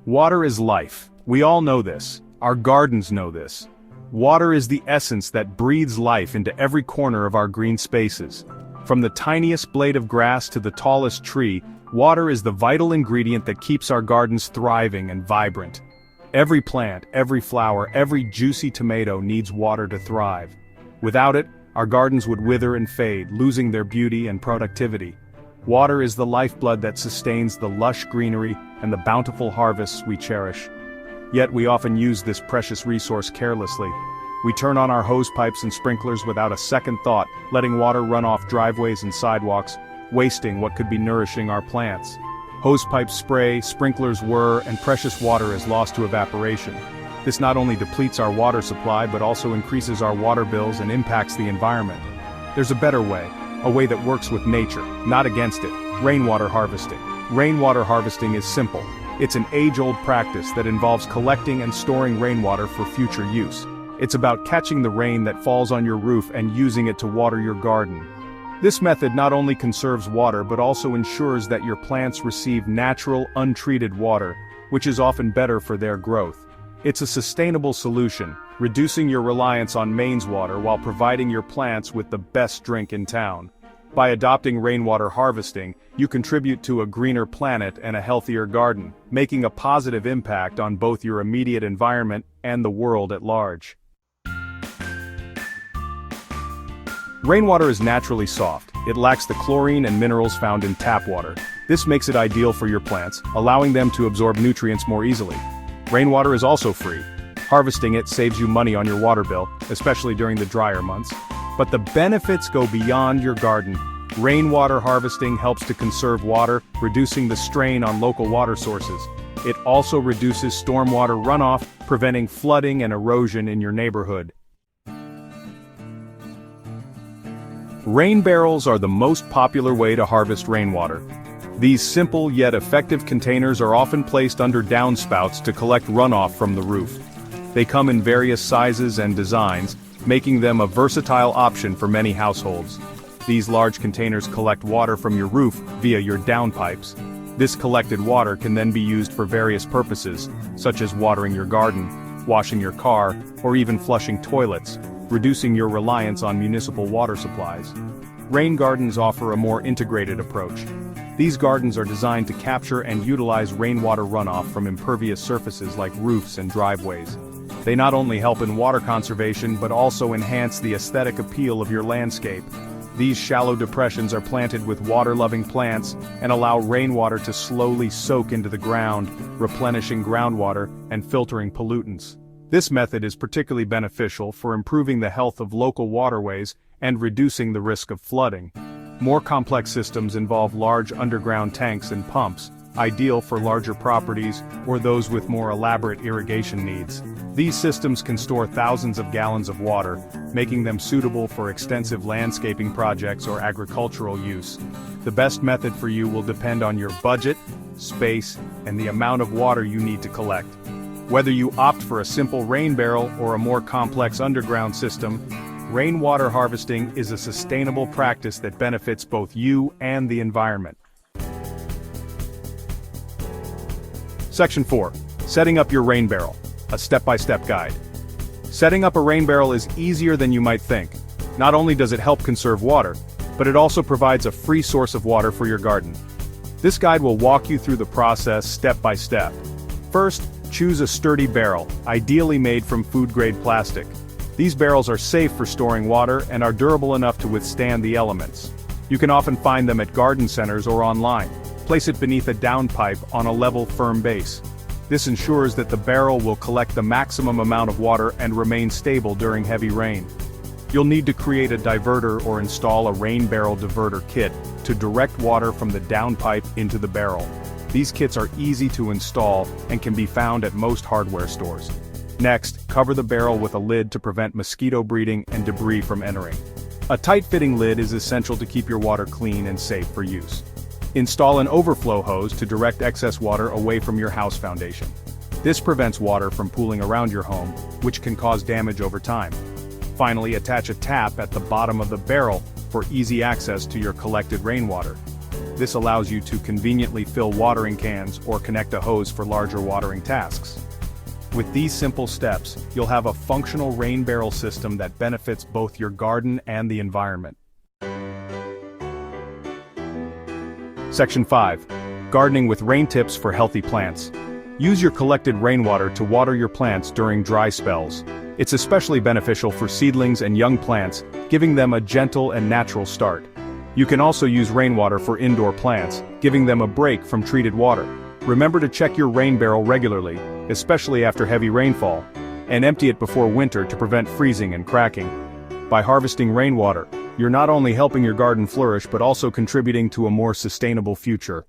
Water is life. We all know this. Our gardens know this. Water is the essence that breathes life into every corner of our green spaces. From the tiniest blade of grass to the tallest tree, water is the vital ingredient that keeps our gardens thriving and vibrant. Every plant, every flower, every juicy tomato needs water to thrive. Without it, our gardens would wither and fade, losing their beauty and productivity. Water is the lifeblood that sustains the lush greenery and the bountiful harvests we cherish. Yet we often use this precious resource carelessly. We turn on our hose pipes and sprinklers without a second thought, letting water run off driveways and sidewalks, wasting what could be nourishing our plants. Hose pipes spray, sprinklers whir, and precious water is lost to evaporation. This not only depletes our water supply but also increases our water bills and impacts the environment. There's a better way, a way that works with nature, not against it: rainwater harvesting. Rainwater harvesting is simple. It's an age-old practice that involves collecting and storing rainwater for future use. It's about catching the rain that falls on your roof and using it to water your garden. This method not only conserves water but also ensures that your plants receive natural, untreated water, which is often better for their growth. It's a sustainable solution, reducing your reliance on mains water while providing your plants with the best drink in town. By adopting rainwater harvesting, you contribute to a greener planet and a healthier garden, making a positive impact on both your immediate environment and the world at large. Rainwater is naturally soft. It lacks the chlorine and minerals found in tap water. This makes it ideal for your plants, allowing them to absorb nutrients more easily. Rainwater is also free. Harvesting it saves you money on your water bill, especially during the drier months. But the benefits go beyond your garden. Rainwater harvesting helps to conserve water, reducing the strain on local water sources. It also reduces stormwater runoff, preventing flooding and erosion in your neighborhood. Rain barrels are the most popular way to harvest rainwater. These simple yet effective containers are often placed under downspouts to collect runoff from the roof. They come in various sizes and designs, making them a versatile option for many households. These large containers collect water from your roof via your downpipes. This collected water can then be used for various purposes, such as watering your garden, washing your car, or even flushing toilets, reducing your reliance on municipal water supplies. Rain gardens offer a more integrated approach. These gardens are designed to capture and utilize rainwater runoff from impervious surfaces like roofs and driveways. They not only help in water conservation but also enhance the aesthetic appeal of your landscape. These shallow depressions are planted with water-loving plants and allow rainwater to slowly soak into the ground, replenishing groundwater and filtering pollutants. This method is particularly beneficial for improving the health of local waterways and reducing the risk of flooding. More complex systems involve large underground tanks and pumps, ideal for larger properties or those with more elaborate irrigation needs. These systems can store thousands of gallons of water, making them suitable for extensive landscaping projects or agricultural use. The best method for you will depend on your budget, space, and the amount of water you need to collect. Whether you opt for a simple rain barrel or a more complex underground system, rainwater harvesting is a sustainable practice that benefits both you and the environment. Section 4. Setting up your rain barrel. A step-by-step guide. Setting up a rain barrel is easier than you might think. Not only does it help conserve water, but it also provides a free source of water for your garden. This guide will walk you through the process step by step. First, choose a sturdy barrel, ideally made from food-grade plastic. These barrels are safe for storing water and are durable enough to withstand the elements. You can often find them at garden centers or online. Place it beneath a downpipe on a level, firm base. This ensures that the barrel will collect the maximum amount of water and remain stable during heavy rain. You'll need to create a diverter or install a rain barrel diverter kit to direct water from the downpipe into the barrel. These kits are easy to install and can be found at most hardware stores. Next, cover the barrel with a lid to prevent mosquito breeding and debris from entering. A tight-fitting lid is essential to keep your water clean and safe for use. Install an overflow hose to direct excess water away from your house foundation. This prevents water from pooling around your home, which can cause damage over time. Finally, attach a tap at the bottom of the barrel for easy access to your collected rainwater. This allows you to conveniently fill watering cans or connect a hose for larger watering tasks. With these simple steps, you'll have a functional rain barrel system that benefits both your garden and the environment. Section 5. Gardening with rain tips for healthy plants. Use your collected rainwater to water your plants during dry spells. It's especially beneficial for seedlings and young plants, giving them a gentle and natural start. You can also use rainwater for indoor plants, giving them a break from treated water. Remember to check your rain barrel regularly, especially after heavy rainfall, and empty it before winter to prevent freezing and cracking. By harvesting rainwater, you're not only helping your garden flourish but also contributing to a more sustainable future.